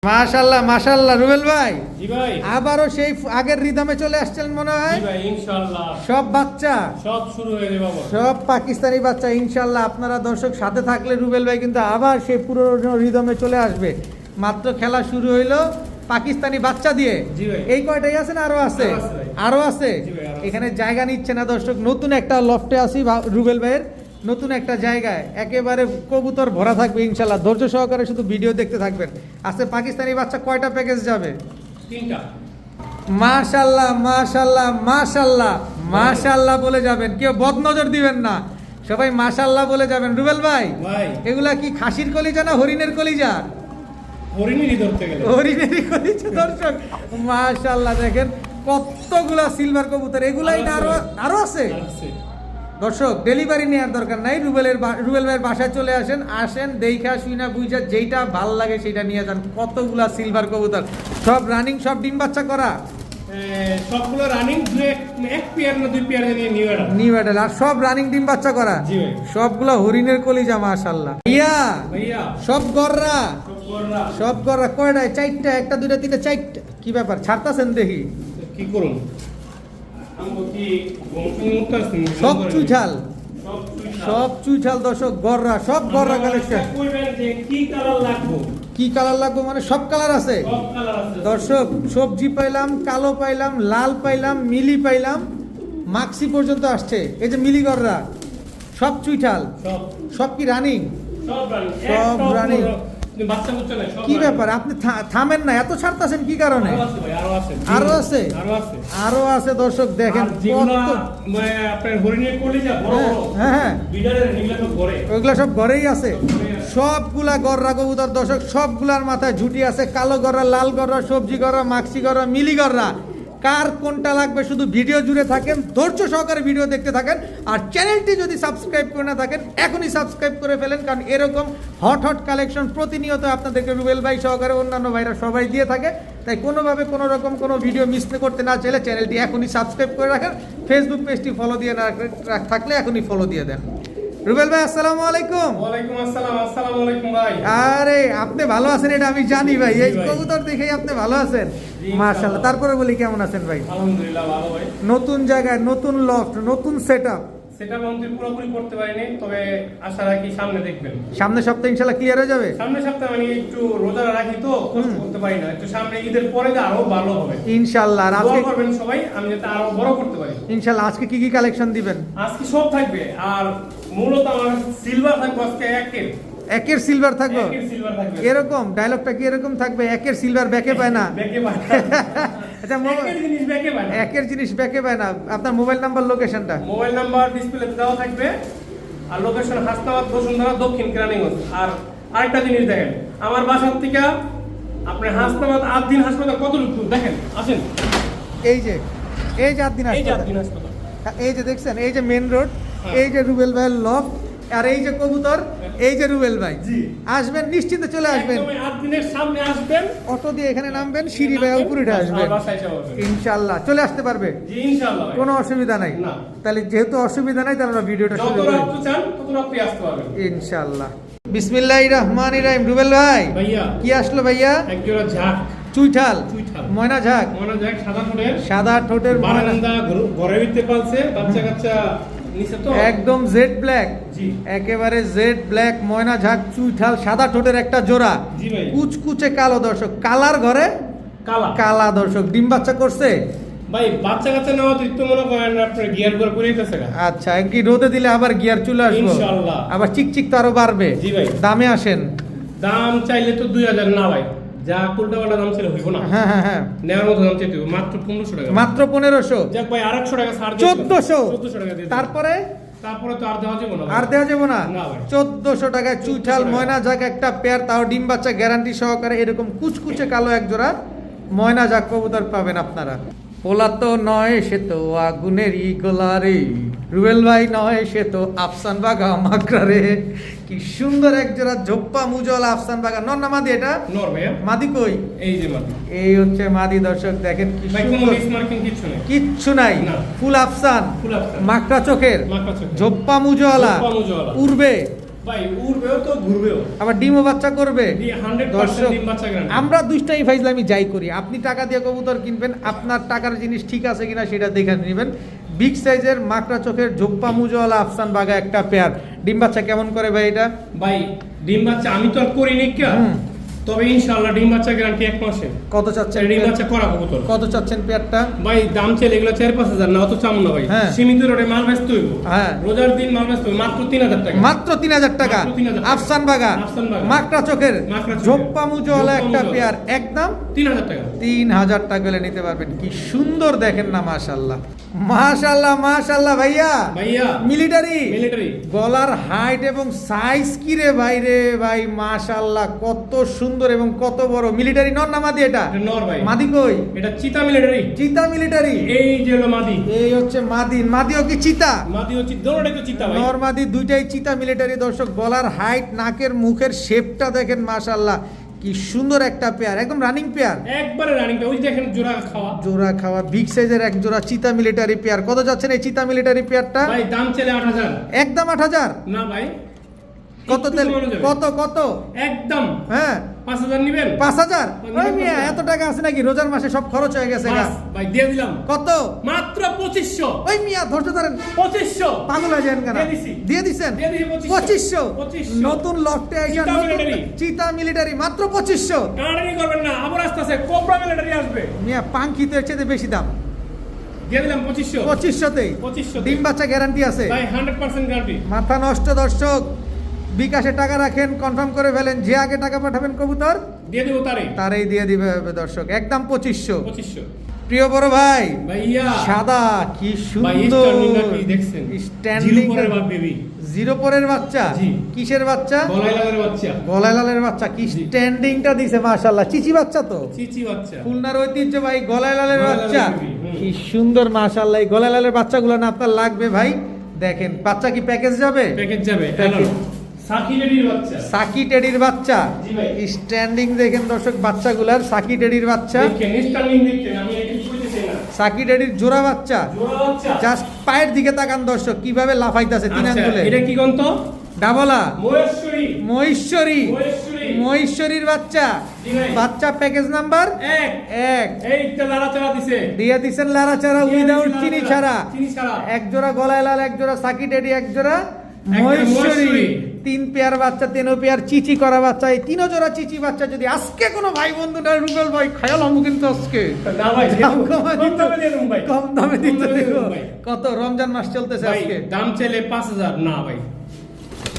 মাশাআল্লাহ মাশাআল্লাহ রুবেল ভাই। জি ভাই। আবারও সেই আগের রিদমে চলে আসছেন মনে হয়। জি ভাই ইনশাআল্লাহ। সব বাচ্চা সব শুরু হয়ে যাবে বাবা। সব পাকিস্তানি বাচ্চা ইনশাআল্লাহ। আপনারা দর্শক সাথে থাকলে রুবেল ভাই কিন্তু আবার সেই পুরনো রিদমে চলে আসবে। মাত্র খেলা শুরু হইলো পাকিস্তানি বাচ্চা দিয়ে। জি ভাই। এই কয়টাই আছে না আরো আছে? আরো আছে। জি ভাই, আরো আছে। এখানে জায়গা নিচ্ছে না দর্শক, নতুন একটা লফটে আছি রুবেল ভাইয়ের, নতুন একটা জায়গায় একেবারে কবুতর ভরা থাকবে ইনশাল্লাহ। ধৈর্য সহকারে শুধু ভিডিও দেখতে থাকবেন। আজকে পাকিস্তানি বাচ্চা কয়টা প্যাকেজ যাবে? 3টা। মাশাল্লাহ মাশাল্লাহ মাশাল্লাহ মাশাল্লাহ বলে যাবেন, কেউ বদনজর দিবেন না, সবাই মাশাল্লাহ বলে যাবেন। রুবেল ভাই ভাই এগুলা কি খাসির কলিজা না হরিণের কলিজা? হরিণেরই ধরতে গেলে হরিণেরই কলিজা দর্শক। মাশাল্লাহ দেখেন কতগুলা সিলভার কবুতর, এগুলাই না আরো আরো আছে আছে। দর্শক। ডেলিভারি নেওয়ার দরকার নাই, রুবেল ভাইয়ের বাসায় চলে আসেন দেখা শুইনা বুঝা যেইটা ভাল লাগে সেটা নিয়ে যান। কতগুলা সিলভার কবুতর, সব রানিং, সব ডিম বাচ্চা করা, সবগুলো রানিং, এক পেয়ার না দুই পেয়ার নিয়ে নিউ অ্যাডাল, আর সব রানিং ডিম বাচ্চা করা। জি ভাই। সবগুলা হরিণের কলিজা মাশাআল্লাহ। ভাইয়া সব গররা, সব করলা। সব গররা কয়টায়? 4টা, 1টা 2টা 3টা 4টা। কি ব্যাপার ছাড়তাছেন দেখি? কি করুন আমগো কি বংশ সব চুইঠাল, সব চুইঠাল দর্শক, গররা, সব গররা কালেকশন। কইবেন যে কি কালার লাগবে? কি কালার লাগবে মানে সব কালার আছে সব কালার আছে দর্শক। সবজি পাইলাম, কালো পাইলাম, লাল পাইলাম, মিলি পাইলাম, মাক্সি পর্যন্ত আসছে। এই যে মিলি গররা, সব চুইঠাল, সব সব কি রানিং? সব রানিং। সব রানিং। বাচ্চা বুচ্চা নাই সব। কি ব্যাপার আপনি থামেন না, এত ছাড়তাছেন কি কারণে? আরো আছে ভাই, আরো আছে। আরো আছে? আরো আছে। আরো আছে দর্শক দেখেন আর যেগুলা কত। মানে আপনার হরিণের কলিজা বড় হ্যাঁ, বড় হ্যাঁ হ্যাঁ বিডারের এগুলা তো ঘরে। ওইগুলা সব ঘরেই আছে। সবগুলা গররা কবুতর দর্শক, সবগুলার মাথায় ঝুটি আছে, কালো গররা, লাল গররা, সবজি গররা, মাক্সি গররা, মিলি গররা। কার কোনটা লাগবে শুধু ভিডিও জুড়ে থাকেন, ধৈর্য সহকারে ভিডিও দেখতে থাকেন। আর চ্যানেলটি যদি সাবস্ক্রাইব করে না থাকেন এখনই সাবস্ক্রাইব করে ফেলেন, কারণ এরকম হট হট কালেকশন প্রতিনিয়ত আপনাদেরকে রুবেল ভাই সহকারে অন্যান্য ভাইরা সবাই দিয়ে থাকে। তাই কোনোভাবে কোনো রকম কোনো ভিডিও মিস করতে না চাইলে চ্যানেলটি এখনই সাবস্ক্রাইব করে রাখেন। ফেসবুক পেজটি ফলো দিয়ে না থাকলে এখনই ফলো দিয়ে দেন। রুবেল ভাই আসসালামু আলাইকুম। ওয়ালাইকুম আসসালাম। আসসালামু আলাইকুম ভাই। আরে আপনি ভালো আছেন এটা আমি জানি ভাই, এই জি ভাই। কবুতর দেখেই আপনি ভালো আছেন মাশাআল্লাহ। তারপরে বলি কেমন আছেন ভাই? আলহামদুলিল্লাহ ভালো ভাই। নতুন জায়গায়, নতুন লফট, নতুন সেটআপ। সেটা বন্ধু পুরোপুরি করতে পারিনি, তবে আশা রাখি সামনে দেখবেন। সামনের সপ্তাহে ইনশাআল্লাহ ক্লিয়ার হয়ে যাবে সামনের সপ্তাহে মানে একটু রোজা রাখি তো কষ্ট করতে পারি না, একটু সামনে ঈদের পরে যে আরো ভালো হবে ইনশাআল্লাহ। আর আজকে দোয়া করবেন সবাই, আমি যাতে আরো বড় করতে পারি ইনশাআল্লাহ। আজকে কি কি কালেকশন দিবেন? আজকে সব থাকবে। আর মূলত আমার সিলভার থাকবে আজকে একের সিলভার থাকবে। একের সিলভার থাকবে। এরকম ডায়লগটা কি এরকম থাকবে? একের সিলভার ব্যাকে পায় না। ব্যাকে পায় না। আচ্ছা একের জিনিস ব্যাকে পায় না। একের জিনিস ব্যাকে পায় না। আপনার মোবাইল নাম্বার, লোকেশনটা? মোবাইল নাম্বার ডিসপ্লেতে দেওয়া থাকবে, আর লোকেশন হাসনাবাদ বসুন্ধরা দক্ষিণ কেরানীগঞ্জ। আর আরেকটা জিনিস দেখেন, আমার বাসার থেকে আপনার হাসনাবাদ আদ্দিন হাসপাতাল কত দূর দেখেন, আসেন। এই যে আদ্দিন এই যে হাসপাতাল, আদ্দিন হাসপাতাল, এই যে দেখছেন, এই যে মেন রোড, হ্যাঁ। এই যে রুবেল ভাইয়ের লফট, আর এই যে কবুতর, এই যে রুবেল ভাই। জি। আসবেন নিশ্চিন্তে চলে আসবেন, একদম আদ্দিনের সামনে আসবেন, অটো দিয়ে এখানে নামবেন, সিঁড়ি ভাই উপরে উঠে আসবেন, আর বাসায় এসে বসবেন। ইনশাআল্লাহ চলে আসতে পারবে। জি ইনশাআল্লাহ ভাই। কোনো অসুবিধা নাই। না। তাহলে যেহেতু অসুবিধা নাই তাহলে আমরা ভিডিওটা শুরু যত করি রাত্রি চান তত রাত্রি আসতে পারবেন ইনশাআল্লাহ। বিসমিল্লাহির রহমানির রহিম। রুবেল ভাই ভাইয়া। কি আসলো ভাইয়া? এক জোড়া ঝাঁক চুইঠাল, চুইঠাল। ময়না ঝাঁক, মনে ঝাঁক সাদা ঠোঁটের, সাদা ঠোঁটের ময়না, বারান্দা ঘরে ভিতরে পালছে, বাচ্চা কাচ্চা নিচে তো একদম জেড ব্ল্যাক, জি একেবারে জেড ব্ল্যাক ময়না ঝাঁক চুইঠাল সাদা ঠোঁটের একটা জোড়া, জি ভাই। কুচকুচে কালো দর্শক, কালার ঘরে কালা কালা দর্শক, ডিম বাচ্চা করছে। ভাই বাচ্চা কাচ্চা নেওয়া তো মনে করেন আপনার গিয়ার করে পড়েইতেছে না। আচ্ছা কি রোদে দিলে আবার গিয়ার চলে আসবে ইনশাআল্লাহ। আবার চিকচিক তো আরো বাড়বে। জি ভাই। দামে আসেন? দাম চাইলে তো 2000 না ভাই, যা উল্টাপাল্টা দাম ছিল হইব না। হ্যাঁ হ্যাঁ হ্যাঁ, নেওয়ার মতো দাম চাইতে হবে মাত্র 1500 টাকা। মাত্র 1500। যাক ভাই 800 টাকা ছাড় দিয়ে 1400 টাকা দিয়ে তারপরে তারপরে তো আর দেওয়া যাবে না। আর দেওয়া যাবে না। না ভাই। 1400 টাকায় চুইঠাল 1400 ময়না ঝাঁক একটা পেয়ার, তাও ডিম বাচ্চা গ্যারান্টি সহকারে এরকম কুচকুচে কালো এক জোড়া ময়না ঝাঁক কবুতর পাবেন আপনারা। পোলা তো নয় সে তো আগুনেরই গোলা রে, রুবেল ভাই নয় সে তো আফসান বাগা মাকড়া রে। কি সুন্দর এক জোড়া ঝোপ্পা মুজল আফসান বাগা। নর না মাদি এটা? নর ভাইয়া। মাদি কই? এই যে মাত্র এই হচ্ছে মাদি দর্শক, দেখেন কি ভাই কোনো সুন্দর, মিস মার্কিং কিছু নেই। কিচ্ছু নাই, না। ফুল আফসান, ফুল আফসান। মাকড়া চোখের, মাকড়া চোখের। ঝোপ্পা মুজওয়ালা, ঝোপ্পা মুজওয়ালা। উড়বে ভাই উড়বেও তো ঘুরবেও। আবার ডিমও বাচ্চা করবে। 100% ডিম বাচ্চা গ্যারান্টি। আমরা দুষ্টাই ফাইজলামি যাই করি, আপনি টাকা দিয়ে কবুতর কিনবেন, আপনার টাকার জিনিস ঠিক আছে কিনা সেটা দেখে নেবেন। বিগ সাইজের মাকড়া চোখের ঝোপ্পা মুজওয়ালা আফসান বাগা একটা পেয়ার, ডিম বাচ্চা কেমন করে ভাই এটা? ভাই ডিম বাচ্চা আমি তো আর করি নি কে, তবে ইনশাআল্লাহ ডিম বাচ্চা গ্যারান্টি 1 মাসে। কত চাচ্ছেন ডিম বাচ্চা করা কবুতর? কত চাচ্ছেন পেয়ারটা? ভাই দাম চাইলে এগুলো 4-5 হাজার, না অত চামু না ভাই। হ্যাঁ। সীমিত রেটে মাল বেচতে হইব। হ্যাঁ। রোজার দিন মাল বেচতে হইব মাত্র 3000 টাকা। মাত্র 3000 টাকা। মাত্র 3000 টাকা। আফসান বাগা আফসান বাগা। মাকড়া চোখের মাকড়া চোখের। ঝোপ্পা মুজওয়ালা ঝোপ্পা একটা মুজওয়ালা। পেয়ার, একদম 3000 টাকা। 3000 টাকা হলে নিতে পারবেন। কি সুন্দর দেখেন না, মাশাআল্লাহ মাশাআল্লাহ মাশাআল্লাহ। ভাইয়া ভাইয়া মিলিটারি মিলিটারি গলার হাইট এবং সাইজ কি রে ভাই রে ভাই, মাশাআল্লাহ কত সুন্দর এবং কত বড়। মিলিটারি নর না মাদি এটা? এটা নর ভাই। মাদি কই? এটা চিতা মিলিটারি। চিতা মিলিটারি। এই যে হলো মাদি। এই হচ্ছে মাদি। মাদিও কি চিতা? মাদি হচ্ছে দোনোটাই তো চিতা ভাই। নর মাদি দুইটাই চিতা মিলিটারি। দর্শক গলার হাইট, নাকের মুখের শেপটা দেখেন, মাশাআল্লাহ কি সুন্দর একটা পেয়ার, একদম রানিং পেয়ার। একবারে রানিং ওই দেখেন জোড়া খাওয়া। জোড়া খাওয়া বিগ সাইজের এক জোড়া চিতা মিলিটারি পেয়ার। কত যাচ্ছেন এই চিতা মিলিটারি পেয়ারটা? ভাই দাম চলে 8000। একদম 8000? না ভাই কত একটু তেল? কমানো যাবে। কত কত? একদম হ্যাঁ 5000 নিবেন? 5000? নিবেন ওই মিয়া 5000? এত টাকা আছে নাকি? রোজার মাসে সব খরচ হয়ে গেছে গা। বাস, ভাই দিয়ে দিলাম। কত? মাত্র 2500। ওই মিয়া ধৈর্য ধরেন, 2500 পাগল হয়ে যান কেন? দিয়ে দিছি। দিয়ে দিছেন? দিয়ে দিছি 2500। 2500 নতুন লফটে আইসা চিতা নতুন মিলিটারি। চিতা মিলিটারি মাত্র 2500। কাড়াকাড়ি করবেন না, আবার আস্তে আস্তে কোবরা মিলিটারি আসবে। মিয়া পাঙ্কিতের চেয়ে বেশি দাম। দিয়ে দিলাম 2500। 2500তেই 2500 ডিম বাচ্চা গ্যারান্টি আছে। ভাই 100% গ্যারান্টি। মাথা নষ্ট দর্শক, বিকাশে টাকা রাখেন, কনফার্ম করে ফেলেন, যে আগে টাকা পাঠাবেন কবুতর দিয়ে দেব তারে। তারই দিয়ে দিবে দর্শক, একদম 2500। 2500 প্রিয় বড় ভাই ভাইয়া সাদা কি ভাই সুন্দর স্ট্যান্ডিংটা কি দেখছেন? স্ট্যান্ডিং জিরো পরের বাপ বেবি। জিরো পরের বাচ্চা? জি। কিসের বাচ্চা? গলায় লালের বাচ্চা। গলায় লালের বাচ্চা। কি জি। স্ট্যান্ডিংটা দিছে মাশাআল্লাহ। চিচি বাচ্চা তো? চিচি বাচ্চা। খুলনার ঐতিহ্য ভাই গলায় লালের গলায় বাচ্চা। লালের baby, হুম। কি সুন্দর মাশাআল্লাহ। এই গলায় লালের বাচ্চাগুলো না আপনার লাগবে ভাই। দেখেন বাচ্চা কি প্যাকেজ যাবে? প্যাকেজ যাবে। প্যাকেজ। সাকি লেডির বাচ্চা। সাকি টেডির বাচ্চা। জি ভাই। স্ট্যান্ডিং দেখেন দর্শক বাচ্চাগুলার, সাকি টেডির বাচ্চা। দেখেন স্ট্যান্ডিং দেখেন, আমি একটু কইতেছি না। সাকি টেডির জোড়া বাচ্চা। জোড়া বাচ্চা। জাস্ট পায়ের দিকে তাকান দর্শক, কিভাবে লাফাইতাছে তিন আচ্ছা, আঙ্গুলে। এটা কি গন্ত? ডাবলা মহেশ্বরী। মহেশ্বরী। মহেশ্বরী। মহেশ্বরীর বাচ্চা। জি ভাই। বাচ্চা প্যাকেজ নাম্বার 1। 1 এইটা লাড়াচাড়া দিছে। দিয়ে দিছেন লাড়াচাড়া উইদাউট চিনি ছাড়া। চিনি ছাড়া। এক জোড়া গলায় লাল, এক জোড়া সাকি টেডি, এক জোড়া জোড়া মহেশ্বরী। মহেশ্বরী। 3 পেয়ার বাচ্চা, 3 পেয়ার চিচি করা বাচ্চা। এই 3 জোড়া চিচি বাচ্চা যদি আজকে কোনো ভাই বন্ধুটা রুবেল ভাই খায়াল আমু কিন্তু আজকে না ভাই দাম কমা কম দিত। দামে দিয়ে দেবো ভাই। কম দামে দিতে কম দামে দেবো। দেবো ভাই। কত? রমজান মাস চলতেছে ভাই আজকে। দাম চাইলে 5000 না ভাই।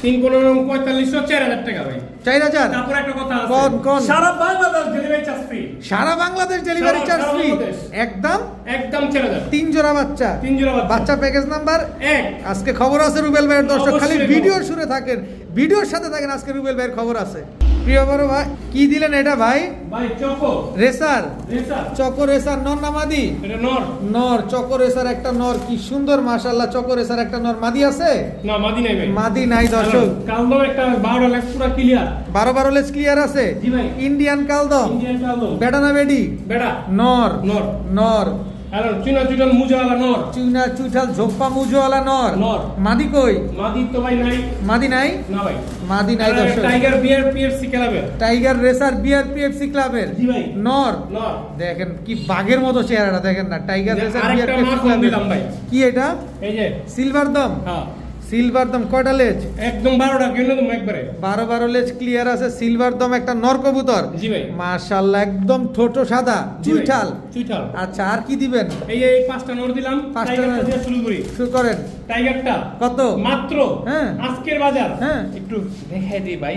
3-15-4500 4000 টাকা ভাই। 4000? তারপর একটা কথা আছে। কোন, কোন? সারা বাংলাদেশ ডেলিভারি চার্জ ফ্রি। সারা বাংলাদেশ ডেলিভারি সারা- চার্জ সারা ফ্রি। বাংলাদেশ। একদম একদম 4000। 3 জোড়া বাচ্চা। 3 জোড়া বাচ্চা। বাচ্চা প্যাকেজ নাম্বার 1। আজকে খবর আছে রুবেল ভাইয়ের দর্শক, খালি অবশ্যই ভিডিওর শুনে থাকেন, ভিডিওর সাথে থাকেন, আজকে রুবেল ভাইয়ের খবর আছে। প্রিয় বড় ভাই কি দিলেন এটা ভাই? ভাই choco racer. Racer. Choco racer নর না মাদি? এটা নর। নর। চকো রেসার একটা নর, কি সুন্দর মাশাআল্লাহ। চকো রেসার একটা নর। মাদি আছে? না মাদি নাই ভাই। মাদি নাই দর্শক। কালদম একটা 12 লাখ পুরো ক্লিয়ার। 12 লেস ক্লিয়ার আছে। জি ভাই। ইন্ডিয়ান কালদম। ইন্ডিয়ান কালদম। বেটা না বেডি? বেটা। নর। নর। নর। আর চুনা চুটাল মুজাওয়ালা নর। চুনা চুঠাল ঝোপ্পা মুজওয়ালা নর। নর। মাদি কই? মাদি তো ভাই নাই। মাদি নাই? না ভাই। মাদি নাই দর্শক। টাইগার বিয়ার পিএফসি ক্লাবের। টাইগার রেসার বিআরপিএফসি ক্লাবের জি ভাই। নর। নর। দেখেন কি বাঘের মতো চেহারাটা দেখেন না, টাইগার রেসার আরেকটা বিআরপিএফসি মাখন ক্লাবের। দিলাম ভাই। কি এটা? এই যে সিলভার দম। হ্যাঁ সিলভার দম কয়টা লেজ? একদম 12টা কিলো তুমি একবারে। 12 লেজ ক্লিয়ার আছে। সিলভার দম একটা নর কবুতর। জি ভাই। মাশাআল্লাহ একদম ঠোঁটো সাদা, জি ভাই। চুইঠাল। চুইঠাল। আচ্ছা আর কি দিবেন? এই 5টা নর দিলাম। 5টা টাইগারটা নর। দিয়ে শুরু করি। শুরু করেন। টাইগারটা কত? মাত্র হ্যাঁ। আজকের বাজার হ্যাঁ। একটু দেখাই দিই ভাই,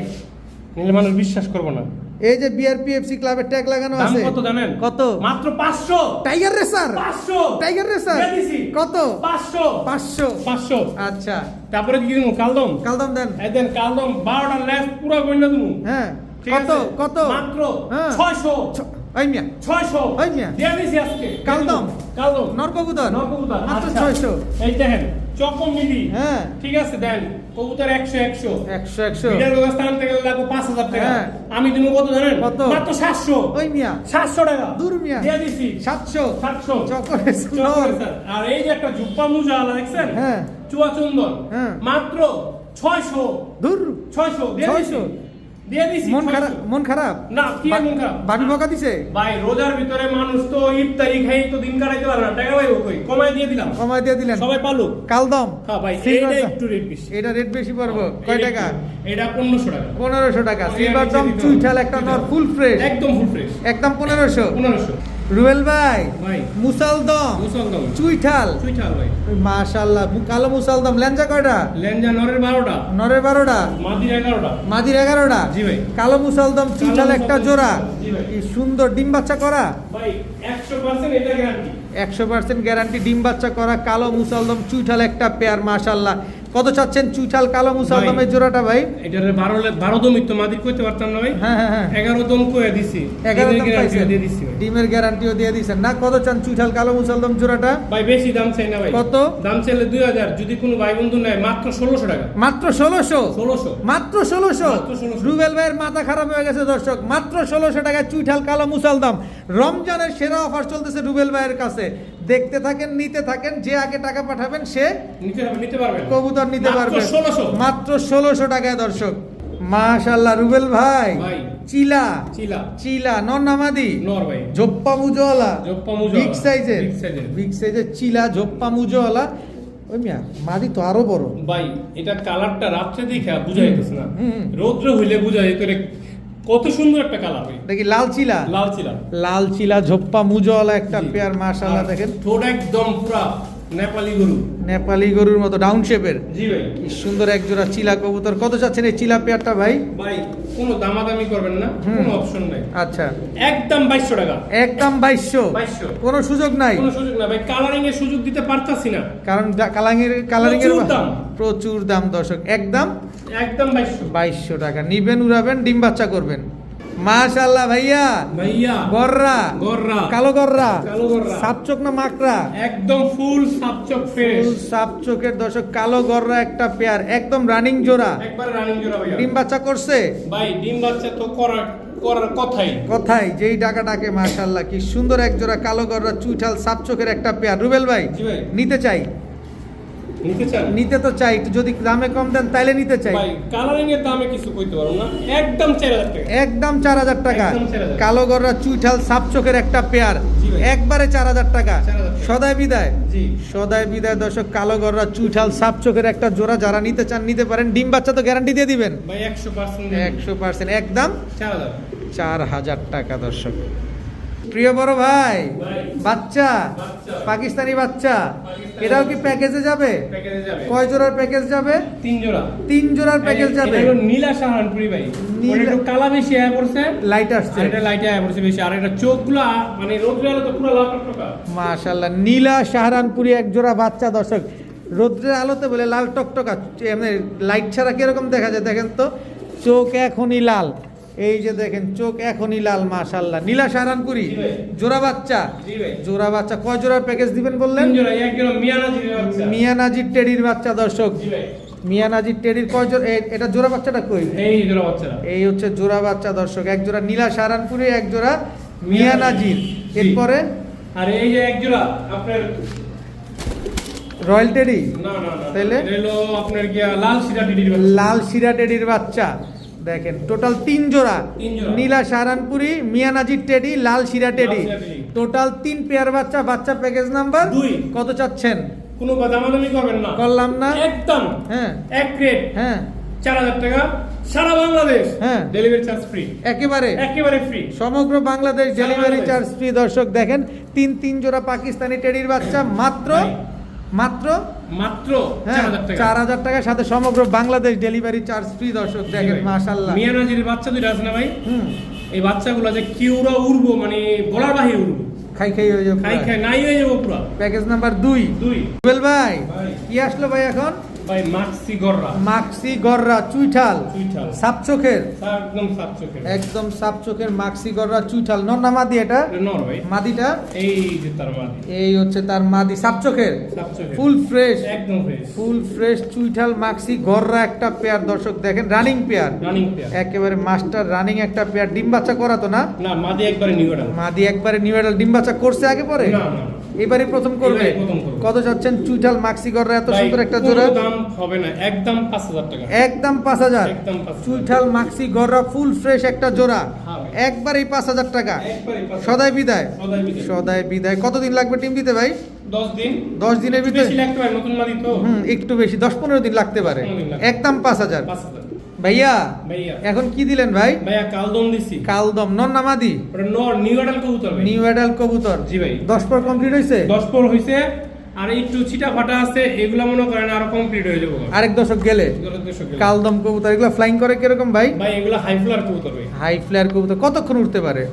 নিলে মানুষ বিশ্বাস করবো না। এই যে বিআরপিএফসি ক্লাবের ট্যাগ লাগানো দাম আছে। কত জানেন? কত? মাত্র 500। Tiger racer. 500। টাইগার রেসার দিয়ে দিছি। কত? 500। 500। 500। আচ্ছা তারপরে কি দিমু? কালদম। কালদম দেন। এই দেন কালদম 12টা লেস পুরো গইনা দিমু। হ্যাঁ ঠিক কত? আছে? কত? মাত্র হ্যাঁ। 600। ওই মিয়া 600। ওই মিয়া। দিয়ে দিছি আজকে। কালদম। কালদম। নরকবুতর। নরকবুতর। মাত্র আচ্ছা। 600। এই দেখেন চকো মিলি। হ্যাঁ। ঠিক আছে দেন কবুতর 100 100। 100 এটার ব্যবস্থা আনতে গেলে লাগবে 5000 টাকা। হ্যাঁ। আমি দিমু কত জানেন? কত? মাত্র 700। ওই মিয়া 700 টাকা। দূর মিয়া। দিয়ে দিছি 700। 700। চকরে চকো নর। স্যার। আর এই যে একটা জুপ্পা মুজা আলা দেখছেন? হ্যাঁ। চুয়া চন্দন। হ্যাঁ। মাত্র 600 দূর 600 600 দিয়ে দিছি মন খারাপ না কি আর মন খারাপ ভাবি বকা দিছে ভাই রোজার ভিতরে মানুষ তো ইফতারি খাই তো দিন কাটাইতে পারে না টাকা পাইবো কই কমায় দিয়ে দিলাম কমাই দিয়ে দিলেন সবাই পালো কালদম হ্যাঁ ভাই Silver এটা দাম। একটু রেট বেশি এটা রেট বেশি পড়বো কয় টাকা এটা 1500 টাকা 1500 টাকা আমি সিলভার নিচে দম দিতে চুইঠাল হবে। একটা নর ফুল ফ্রেশ একদম ফুল ফ্রেশ একদম 1500 1500 রুবেল ভাই ভাই মুসালদম মুসলদম চুইঠাল চুইঠাল ভাই মাশাআল্লাহ কালো মুসালদম লেঞ্জা কয়টা লেনজা নরের 12টা নরের 12টা মাদির 11টা মাদির 11টা জি ভাই কালো মুসালদম চুইঠাল কালো একটা মুসালদম, জোড়া জি ভাই। কি সুন্দর ডিম বাচ্চা করা ভাই 100% এটা গ্যারান্টি 100% গ্যারান্টি ডিম বাচ্চা করা কালো মুসালদম চুইঠাল একটা পেয়ার মাশাআল্লাহ কত চাচ্ছেন চুইঠাল কালো মুসালদমের জোড়াটা ভাই এটার 12 দম তো মাদির কইতে পারতাম না ভাই হ্যাঁ হ্যাঁ হ্যাঁ 11 দম কইয়া দিছি 11 দাম গ্যারান্টি পাইছেন দিয়ে দিছি ভাই। ডিমের গ্যারান্টিও দিয়ে দিয়েছেন না কত চান চুইঠাল কালো মুসালদম জোড়াটা ভাই বেশি দাম চাই না ভাই কত? দাম চাইলে 2000 যদি কোনো ভাই বন্ধু নেয় মাত্র 1600 টাকা মাত্র 1600 1600 মাত্র 1600 মাত্র 1600 রুবেল ভাইয়ের মাথা খারাপ হয়ে গেছে দর্শক মাত্র 1600 টাকায় চুইঠাল কালো মুসালদম রমজানের সেরা অফার চলতেছে রুবেল ভাইয়ের কাছে দেখতে থাকেন নিতে থাকেন যে আগে টাকা পাঠাবেন সে নিতে পারবেন কবুতর নিতে মাত্র পারবে 1600 মাত্র 1600 টাকায় দর্শক মাশাআল্লাহ রুবেল ভাই ভাই চিলা চিলা চিলা নর নামাদি নর ভাই জোপ্পা মুজওয়ালা জোপ্পা মুজওয়ালা, বিগ সাইজের big size এর। বিগ সাইজের চিলা জোপ্পা মুজওয়ালা ওই মিয়া মাদি তো আরো বড় ভাই এটা কালারটা রাত্রে দেখা বুঝা যাইতেছে না হুম। রৌদ্র হইলে বুঝা যেত রে কত সুন্দর একটা কালার ভাই দেখি লাল চিলা লাল চিলা লাল চিলা ঝোপ্পা মুজওয়ালা একটা জি। পেয়ার মাশাআল্লাহ আর দেখেন ঠোঁট একদম পুরা নেপালি গরু নেপালি গরুর মতো ডাউন শেপের জি ভাই কি সুন্দর এক জোড়া চিলা কবুতর কত চাচ্ছেন এই চিলা পেয়ারটা ভাই ভাই কোনো দামাদামি করবেন না হুম। কোনো অপশন নাই আচ্ছা একদম 2200 টাকা একদম 2200 2200 কোনো সুযোগ নাই কোনো সুযোগ না ভাই কালারিং এর সুযোগ দিতে পারতাছি না কারণ কালারিং এর প্রচুর দাম। প্রচুর দাম দর্শক একদম একদম 2200 2200 টাকা নিবেন উড়াবেন ডিম বাচ্চা করবেন মাশাআল্লাহ ভাইয়া ভাইয়া গররা গররা কালো গররা কালো গররা সাপচোক না মাকড়া একদম ফুল সাপচক ফ্রেশ ফুল সাপচোকের দর্শক কালো গররা একটা পেয়ার একদম রানিং জোড়া একবার রানিং জোড়া ভাইয়া ডিম বাচ্চা করছে ভাই ডিম বাচ্চা তো করার কথাই কথাই যেই ডাকা ডাকে মাশাআল্লাহ কি সুন্দর এক জোড়া কালো গররা চুইঠাল সাপচোকের একটা পেয়ার রুবেল ভাই জি ভাই নিতে চাই নিতে চান নিতে তো চাই একটু যদি দামে কম দেন তাইলে নিতে চাই ভাই কালারিং এর দামে কিছু কইতে পারো না একদম 4000 টাকা একদম 4000 টাকা একদম 4000 কালো গররা চুইঠাল সাপচোকের একটা পেয়ার জি ভাই। একবারে 4000 টাকা 4000 টাকা। সদায় বিদায় জি সদায় বিদায় দর্শক কালো গররা চুইঠাল সাপচোকের একটা জোড়া যারা নিতে চান নিতে পারেন ডিম বাচ্চা তো গ্যারান্টি দিয়ে দিবেন ভাই 100% 100% একদম 4000 4000 টাকা দর্শক প্রিয় বড় ভাই ভাই বাচ্চা বাচ্চা। পাকিস্তানি বাচ্চা পাকিস্তানি এটাও কি প্যাকেজে যাবে প্যাকেজে যাবে কয় জোড়ার প্যাকেজ যাবে 3 জোড়া 3 জোড়ার প্যাকেজ যাবে এটা হলো নীলা সাহারানপুরি ভাই নীলা- ওটা একটু কালা বেশি আয় পড়ছে লাইট আসছে আর এটা লাইটে আয় পড়ছে বেশি আর এটা চোখগুলো মানে রোদ্রে আলো তো পুরো লাল টকটকা মাশাআল্লাহ নীলা সাহারানপুরি এক জোড়া বাচ্চা দর্শক রোদ্রের আলোতে বলে লাল টকটকা এমনি লাইট ছাড়া কিরকম দেখা যায় দেখেন তো চোখ এখনই লাল এই যে দেখেন চোখ এখনই লাল মাশাআল্লাহ নীলা সাহারানপুরি জি ভাই। জোড়া বাচ্চা জি ভাই জোড়া বাচ্চা কয় জোড়ার প্যাকেজ দিবেন বললেন 3 জোড়া এক জোড়া মিয়ানাজির বাচ্চা মিয়া নাজির টেডির বাচ্চা দর্শক জি ভাই মিয়া নাজির টেডির কয় জোড়া এটা জোড়া বাচ্চাটা কই এই জোড়া বাচ্চারা এই হচ্ছে জোড়া বাচ্চা দর্শক এক জোড়া নীলা সাহারানপুরি এক জোড়া মিয়া নাজির জি। এরপরে আর এই যে এক জোড়া আপনার রয়্যাল টেডি না না না তাইলে? এটা হলো আপনার গিয়া লাল সিরা ডিডির বাচ্চা লাল শিরা টেডির বাচ্চা দেখেন টোটাল 3 জোড়া তিন জোড়া। নীলা সাহারানপুরি মিয়া নাজির টেডি লাল শিরা টেডি লাল শিরা টেডি। টোটাল 3 পেয়ার বাচ্চা বাচ্চা প্যাকেজ নাম্বার 2 কত চাচ্ছেন কোনো দামাদামি করবেন না করলাম না একদম হ্যাঁ এক রেট হ্যাঁ 4000 টাকা সারা বাংলাদেশ হ্যাঁ। ডেলিভারি চার্জ ফ্রি একেবারে একেবারে ফ্রি সমগ্র Bangladesh delivery Bangladesh. Charge free দর্শক দেখেন 3 জোড়া পাকিস্তানি টেডির বাচ্চা মাত্র ভাই। মাত্র মাত্র হ্যাঁ 4000 টাকা 4000 টাকার সাথে সমগ্র বাংলাদেশ ডেলিভারি চার্জ ফ্রি দর্শক দেখেন মাশাআল্লাহ মিয়ানাজির বাচ্চা দুইটা আছে না ভাই হুম এই বাচ্চাগুলো যে কিউরা উড়বো মানে বলার বাহিরে উড়বো খাই খাই হয়ে যাবে খাই খাই নাই হয়ে যাবো পুরো প্যাকেজ নাম্বার 2 দুই রুবেল ভাই ভাই। কি আসলো ভাই এখন ভাই মাক্সি গররা মাক্সি গররা চুইঠাল চুইঠাল সাপচোখের একদম সাত চোখের একদম সাপচোখের মাক্সি গররা চুইঠাল নর না মাদি এটা এটা নর ভাই মাদিটা এই যে তার মাদি এই হচ্ছে তার মাদি সাপচোখের সাত চোখের ফুল ফ্রেশ একদম ফ্রেশ ফুল ফ্রেশ চুইঠাল মাক্সি গররা একটা পেয়ার দর্শক দেখেন রানিং পেয়ার রানিং পেয়ার একেবারে মাস্টার রানিং একটা পেয়ার ডিম বাচ্চা করা তো না না মাদি একবারে নিউ এটা মাদি একবারে নিউ এডাল ডিম বাচ্চা করছে আগে পরে না না এবারে প্রথম করবে এবারে প্রথম করবে। কত যাচ্ছেন চুইঠাল মাক্সি গররা এত ভাই, সুন্দর একটা কোনো জোড়া দাম দাম হবে না, একদম 5,000 টাকা। একদম 5,000। একদম 5,000 চুইঠাল মাক্সি গররা ফুল ফ্রেশ একটা জোড়া, হ্যাঁ ভাই। একবারই 5,000 টাকা। একবারই 5,000 সদাই বিদায়, সদাই বিদায়। সদাই বিদায়। কতদিন লাগবে টিম দিতে ভাই? 10 দিন। 10 দিনের ভিতরে? বেশি লাগতে পারে, নতুন মাদি তো। একটু বেশি, 10-15 দিন লাগতে পারে। 15 দিন লাগবে। একদম 5,000। 5,000 ভাইয়া ভাইয়া। এখন কি দিলেন ভাই? ভাইয়া কালদম দিছি। কালদম নন নামাদি, ওটা নর নিউ অ্যাডাল কবুতর ভাই। নিউ অ্যাডাল কবুতর। জি ভাই। 10 পর কমপ্লিট হয়েছে? 10 পর হইছে, আর একটু ছিটা ফাটা আছে, এগুলা মনে করেন আরো কমপ্লিট হয়ে যাবে। আরেক দশক গেলে কালদম কবুতর এগুলো ফ্লাইং করে কিরকম ভাই? ভাই এগুলা হাই ফ্লার কবুতর ভাই। হাই ফ্লায়ার কবুতর কতক্ষণ উঠতে পারে?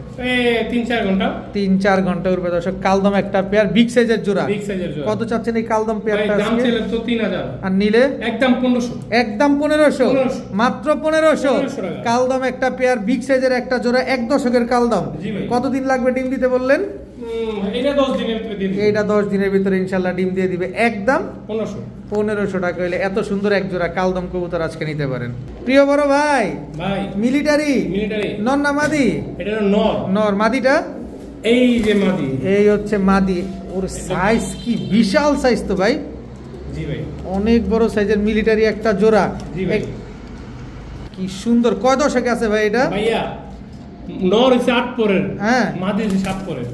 3-4 ঘন্টা। 3-4 ঘন্টা উঠবে দর্শক। কালদম একটা পেয়ার, বিগ সাইজের জোড়া। বিগ সাইজের জোড়া। কত চাচ্ছেন এই কালদম ভাই পেয়ারটা দাম আজকে? ছিল তো 3000, আর নিলে একদম 1500। একদম 1500, 1500 মাত্র 1500। 1500 টাকা। কালদম একটা পেয়ার, বিগ সাইজের একটা জোড়া, 1 দশকের কালদম। জি ভাই। কতদিন লাগবে ডিম দিতে বললেন? এটা 10 দিনের ভিতরে দিয়ে দিই। এইটা 10 দিনের ভিতরে ইনশাল্লাহ ডিম দিয়ে দিবে। একদম 1500। 1500 টাকা হইলে এত সুন্দর এক জোড়া কালদম কবুতর আজকে নিতে পারেন। প্রিয় বড় ভাই, ভাই মিলিটারি মিলিটারি নন না মাদি? এটা হলো নর। নর। মাদিটা? এই যে মাদি। এই হচ্ছে মাদি। ওর সাইজ কি বিশাল সাইজ তো ভাই, জি ভাই। অনেক বড় সাইজের মিলিটারি একটা জোড়া। জি ভাই। কি সুন্দর। কয় দশকে আছে ভাই এটা? ভাইয়া নর হচ্ছে 8 পরের, হ্যাঁ। মাদি হচ্ছে 7 পরের।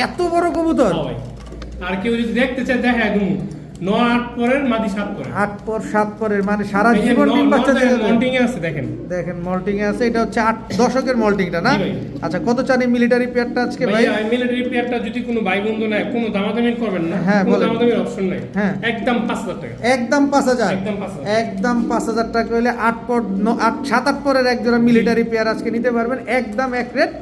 এত বড় কবুতর? হ্যাঁ ভাই। আর কেউ যদি দেখতে চায় দেখা একদম নর 8 পরের, মাদি 7 পরের। 8 পর 7 পরের, মানে সারা এই যে জীবন ডিম বাচ্চা দেবে। মন্টিং এ আছে দেখেন। দেখেন মল্টিং এ আছে। এটা হচ্ছে 8 দশকের মল্টিংটা না? জি ভাই। আচ্ছা, কত চানি মিলিটারি পেয়ারটা আজকে ভাই? ভাইয়া মিলিটারি পেয়ারটা যদি কোনো ভাই বন্ধু নাই, কোনো দামাদামি করবেন না। হ্যাঁ, কোনো বলেন। দামাদামির অপশন নাই। হ্যাঁ। একদম 5000 টাকা। একদম 5000। একদম 5000। একদম 5000 টাকা হইলে 7-8 পরের এক জোড়া মিলিটারি পেয়ার আজকে নিতে পারবেন। একদম এক রেট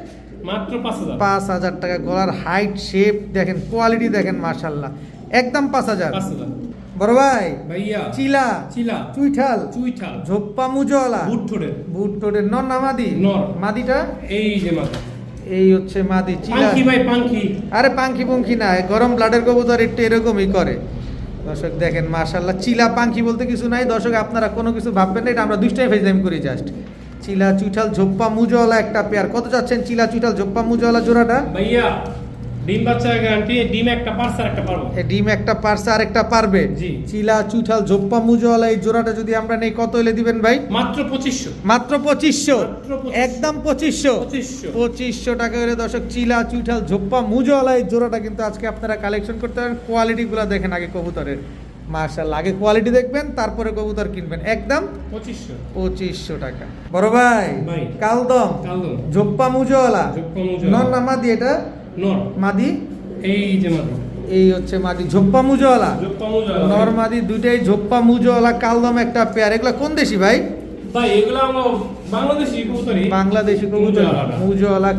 মাত্র 5000। 5000 টাকা। গলার হাইট, শেপ দেখেন, কোয়ালিটি দেখেন, মাশাআল্লাহ। একদম 5000। 5000। বড় ভাই, ভাইয়া চিলা, চিলা, চুইঠাল, চুইঠাল, ঝোপ্পা মুজওয়ালা, বুট ঠোঁটের, বুট টোটের নর না মাদি? নর। মাদিটা? এই যে মাদি। এই হচ্ছে মাদি। চিলা। পাঙ্কি ভাই পাঙ্কি। আরে পাঙ্কি পুঙ্কি না, গরম ব্লাডের কবুতর একটু এরকমই করে। দর্শক দেখেন মাশাআল্লাহ। চিলা পাঙ্কি বলতে কিছু নাই দর্শক, আপনারা কোনো কিছু ভাববেন না, এটা আমরা দুষ্টাই ফেজলাম করি জাস্ট। চিলা চুইঠাল ঝোপ্পা মুজওয়ালা একটা পেয়ার। কত যাচ্ছেন চিলা চুইঠাল ঝোপ্পা মুজওয়ালা জোড়াটা? ভাইয়া ডিম বাচ্চার গ্যারান্টি, ডিম একটা পারছে আর একটা পারবো। এই ডিম একটা পারছে আর একটা পারবে। জি। চিলা চুইঠাল ঝোপ্পা মুজওয়ালা এই জোড়াটা যদি আমরা নেই, কত হলে দিবেন ভাই? মাত্র 2500। মাত্র 2500। মাত্র 2500। একদম 2500। 2500 টাকা করে দর্শক চিলা চুইঠাল ঝোপ্পা মুজওয়ালা এই জোড়াটা কিন্তু আজকে আপনারা কালেকশন করতে পারেন। কোয়ালিটিগুলো দেখেন আগে কবুতরের, মাশাআল্লাহ। আগে কোয়ালিটি দেখবেন, তারপরে কবুতর কিনবেন। একদম 2500। 2500 টাকা। বড় ভাই, ভাই। কালদম কালদম, ঝোপ্পা মুজওয়ালা ঝোপ্পা মুজওয়ালা। নর না মাদি? এটা নর। মাদি। এই যে মাদি। এই হচ্ছে মাদি, ঝোপ্পা মুজওয়ালা। ঝোপ্পা মুজওয়ালা। নর মাদি দুইটাই ঝোপ্পা মুজওয়ালা কালদম একটা পেয়ার। এগুলা কোন দেশি ভাই? ভাই এগুলো আমরা বাংলাদেশি কবুতরই। বাংলাদেশি কবুতর। মুজওয়ালা। মুজওয়ালা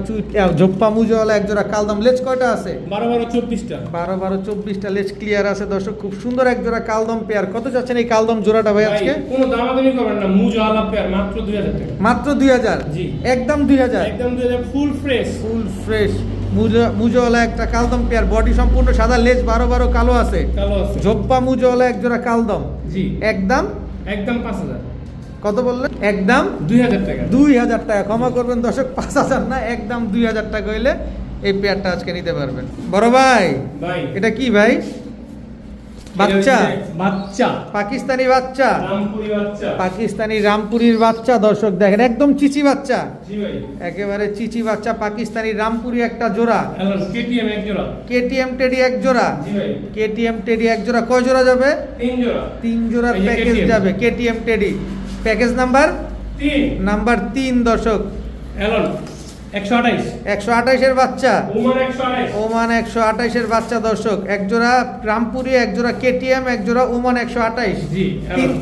ঝোপ্পা মুজওয়ালা এক জোড়া কালদম। লেজ কয়টা আছে? 12-12-24টা। 12-24টা লেজ ক্লিয়ার আছে দর্শক। খুব সুন্দর এক জোড়া কালদম পেয়ার। কত যাচ্ছেন এই কালদম জোড়াটা ভাই ভাই আজকে? কোনো দামাদামি করবেন না, মুজওয়ালা পেয়ার মাত্র 2000 টাকা। মাত্র 2000। জি। একদম 2000। একদম 2000 ফুল ফ্রেশ। ফুল ফ্রেশ মুজওয়ালা একটা কালদম পেয়ার। বডি সম্পূর্ণ সাদা, লেজ 12 কালো আছে। কালো আছে। ঝোপ্পা মুজওয়ালা এক জোড়া কালদম। জি। একদম একদম 5000। কত বললেন? একদম 2000 টাকা। 2000 টাকা। ক্ষমা করবেন দর্শক, 5000 না, একদম 2000 টাকা হইলে এই পেয়ারটা আজকে নিতে পারবেন। বড় ভাই, ভাই এটা কি ভাই? বাচ্চা? এটা হচ্ছে বাচ্চা। পাকিস্তানি বাচ্চা? রামপুরি বাচ্চা। পাকিস্তানি রামপুরির বাচ্চা দর্শক দেখেন, একদম চিচি বাচ্চা, জি ভাই। একেবারে চিচি বাচ্চা। পাকিস্তানি রামপুরি একটা জোড়া। হ্যালো কেটিএম এক জোড়া। কেটিএম টেডি এক জোড়া। জি ভাই। কেটিএম টেডি এক জোড়া। কয় জোড়া যাবে? 3 জোড়া। 3 জোড়ার এই যে প্যাকেজ KTM যাবে। KTM teddy package number 3। Number 3 দর্শক। এলন 128। 128 এর বাচ্চা। ওমান 128। ওমান 128 এর বাচ্চা দর্শক। এক জোড়া রামপুরি, এক জোড়া কেটিএম, এক জোড়া ওমান 128। জি।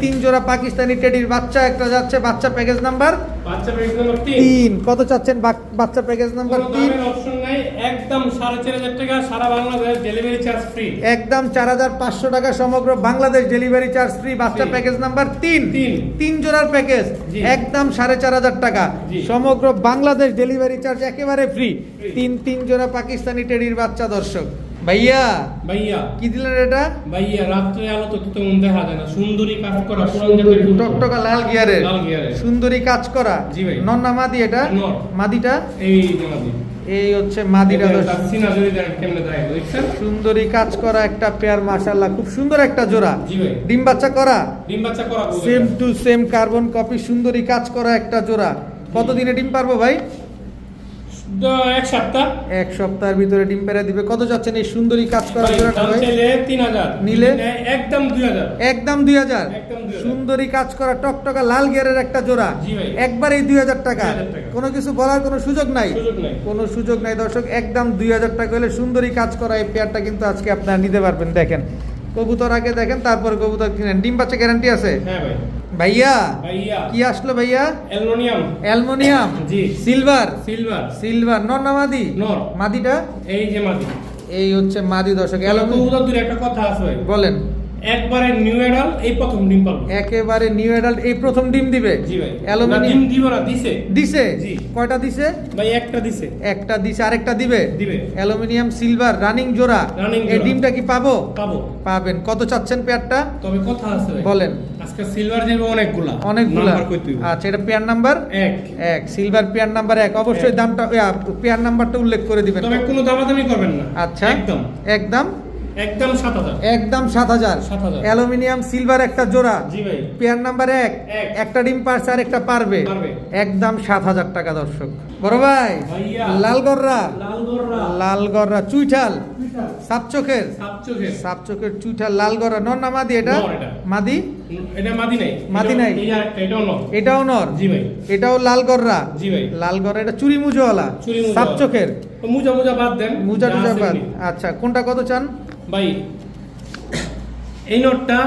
তিন জোড়া পাকিস্তানি টেডির বাচ্চা একটা যাচ্ছে। বাচ্চা প্যাকেজ নাম্বার বাচ্চা প্যাকেজ নাম্বার 3। 3। কত চাচ্ছেন বাচ্চা প্যাকেজ নাম্বার কোনো 3? দামের অপশন নাই, একদম 4500 টাকা, সারা বাংলাদেশ ডেলিভারি চার্জ ফ্রি। একদম 4500 টাকা, সমগ্র বাংলাদেশ ডেলিভারি চার্জ ফ্রি। বাচ্চা Free। Package number 3। তিন। 3 জোড়ার প্যাকেজ জি। একদম 4500 টাকা। জি। সমগ্র বাংলাদেশ ডেলিভারি চার্জ একেবারে ফ্রি। 3 জোড়া পাকিস্তানি টেডির বাচ্চা দর্শক। ভাইয়া ভাইয়া কি দিলেন এটা? ভাইয়া রাত্রে আলো তো তেমন দেখা যায় না, সুন্দরী কাজ করা পুরান জাতের কবুতর। টকটকা লাল গিয়ারের লাল গিয়ারের। সুন্দরী কাজ করা। জি ভাই। নর না মাদি এটা? নর। মাদিটা? এই যে মাদি। এই হচ্ছে মাদিটা দেখেন, দর্শক। তার সিনা যদি দেখেন কেমনে দেখায়, দেখছেন? সুন্দরী কাজ করা একটা পেয়ার, মাশাআল্লাহ খুব সুন্দর একটা জোড়া। জি ভাই। ডিম বাচ্চা করা, ডিম বাচ্চা করা কবুতর। Same to same carbon copy, সুন্দরী কাজ করা একটা জোড়া। কতদিনে ডিম পারবো ভাই? এক সপ্তাহ। এক সপ্তাহের ভিতরে ডিম পেড়ে দিবে। কত যাচ্ছেন এই সুন্দরী কাজ করা ভাই, জোড়াটা দাম ভাই? চাইলে 3000, নিলে? একদম 2000। একদম 2000। একদম 2000। সুন্দরী কাজ করা টকটকা লাল গিয়ারের একটা জোড়া, জি ভাই। একবারেই 2000 টাকা। 2000 টাকা। কোনো কিছু বলার কোনো সুযোগ নাই, সুযোগ নাই। কোনো সুযোগ নাই দর্শক, একদম 2000 টাকা হলে সুন্দরী কাজ করা এই পেয়ারটা কিন্তু আজকে আপনারা নিতে পারবেন। দেখেন কবুতর আগে দেখেন, তারপর কবুতর কিনেন। ডিম বাচ্চা গ্যারান্টি আছে হ্যাঁ ভাই। ভাইয়া? ভাইয়া, কি আসলো ভাইয়া? অ্যালুমিনিয়াম। অ্যালুমিনিয়াম, জি। Silver, silver. সিলভার নর না মাদি? নর। মাদিটা? এই যে মাদি। এই হচ্ছে মাদি দর্শক। অ্যালুমিনিয়াম কবুতর দুই একটা কথা আছে ভাই। বলেন। একবারে নিউ এডাল, এই প্রথম ডিম পাবো। একেবারে নিউ অ্যাডাল্ট, এই প্রথম ডিম দিবে? জি ভাই। না, অ্যালুমিনিয়াম ডিম দিব না, দিছে। দিছে? জি। কয়টা দিছে? ভাই একটা দিছে। একটা দিছে, আরেকটা দিবে? দিবে। অ্যালুমিনিয়াম সিলভার রানিং জোড়া। Running এই জোড়া। ডিমটা কি পাবো? পাবো। পাবেন। কত চাচ্ছেন পেয়ারটা? তবে কথা আছে ভাই। বলেন। আজকে সিলভার যাবে অনেকগুলা। অনেকগুলা। নাম্বার কই তুই? আচ্ছা, এটা পেয়ার নাম্বার এক। এক, সিলভার পেয়ার নাম্বার এক। অবশ্যই এক। দামটা পেয়ার নাম্বারটা উল্লেখ করে দিবেন। তবে কোনো দামাদামি করবেন না। আচ্ছা, একদম একদম একদম 7000। একদম 7000। 7000 অ্যালুমিনিয়াম সিলভার একটা জোড়া, জি ভাই। পেয়ার নাম্বার এক। এক। একটা ডিম পারছে আর একটা পারবে। পারবে। একদম 7000 টাকা দর্শক। বড় ভাই, ভাইয়া। লালগররা, লাল গররা। লালগররা চুইঠাল, সাপ চোখের, সাপ চোখের। সাপ চোখের চুইঠাল লালগররা। নর না মাদি এটা? নর এটা। মাদি? এটা মাদি নাই। মাদি নাই। এই আরেকটা, এটাও নর। এটাও নর? জি ভাই। এটাও লালগররা? জি ভাই। লালগররা। এটা চুরি মুজোওয়ালা, চুরি মুজোওয়ালা। সাপ চোখের। তো মুজা মুজা বাদ দেন। মুজা যা টুজা আছে বাদ। এমনি। আচ্ছা, কোনটা কত চান? ভাই, এই নোটটা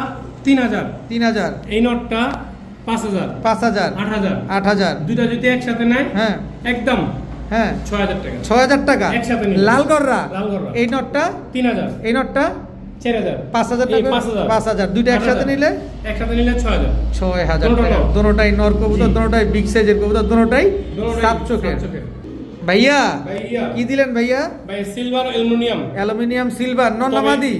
3000, 3000, এই নোটটা 5000, 5000, 8000। 8000। দুইটা যদি একসাথে নেয় হ্যাঁ একদম হ্যাঁ, 6000 টাকা। 6000 টাকা একসাথে নিলে। লালগররা। লালগররা। এই নটটা? 3000, এই নটটা 4000, 5000 এই টাকা। 5000, 5000। দুইটা একসাথে 8000 নিলে একসাথে নিলে 6000। 6000 দুটোটা টাকা। নর। দুটোটাই নর কবুতর, জি। দুটোটাই বিগ সাইজের কবুতর, দুটোটাই দুটোটাই সাপ চোখের। সাপ চোখের। ভাইয়া ভাইয়া। কি দিলেন ভাইয়া? ভাই, সিলভার অ্যালুমিনিয়াম। অ্যালুমিনিয়াম সিলভার নর না তবে মাদি?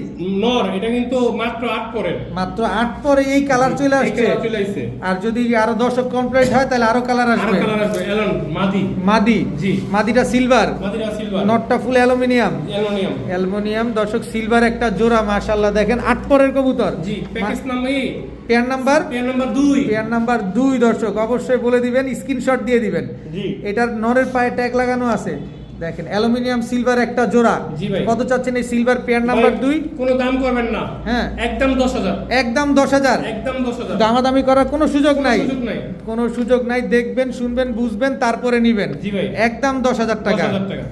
নর, এটা কিন্তু মাত্র 8 পরের। মাত্র 8 পরে এই কালার চলে এই আসছে। কালার চলে আসছে। আর যদি আরো দর্শক কমপ্লিট হয় তাহলে আরো কালার আরো আসবে। কালার আসবে। এলন মাদি। মাদি? জি। মাদিটা সিলভার, মাদিরা সিলভার। নটটা ফুল অ্যালুমিনিয়াম। অ্যালুমিনিয়াম। অ্যালুমিনিয়াম দর্শক, সিলভার একটা জোড়া, মাশাআল্লাহ দেখেন 8 পরের কবুতর। জি, প্যাকেজ নাম্বার এই pair number? Pair number 2। Pair number 2 দর্শক, অবশ্যই বলে দিবেন, স্ক্রিনশট দিয়ে দিবেন। জি। এটার নরের পায়ে ট্যাগ লাগানো আছে। দেখেন অ্যালুমিনিয়াম সিলভার একটা জোড়া। জি ভাই। কত চাচ্ছেন এই সিলভার পেয়ার নাম্বার 2? কোনো দাম করবেন না। হ্যাঁ। একদম 10000। একদম 10000। একদম 10000। দামাদামি করার কোনো সুযোগ নাই, সুযোগ নাই। কোনো সুযোগ নাই। দেখবেন, শুনবেন, বুঝবেন, তারপরে নিবেন। জি ভাই। একদম 10000 টাকা। 10000 টাকা।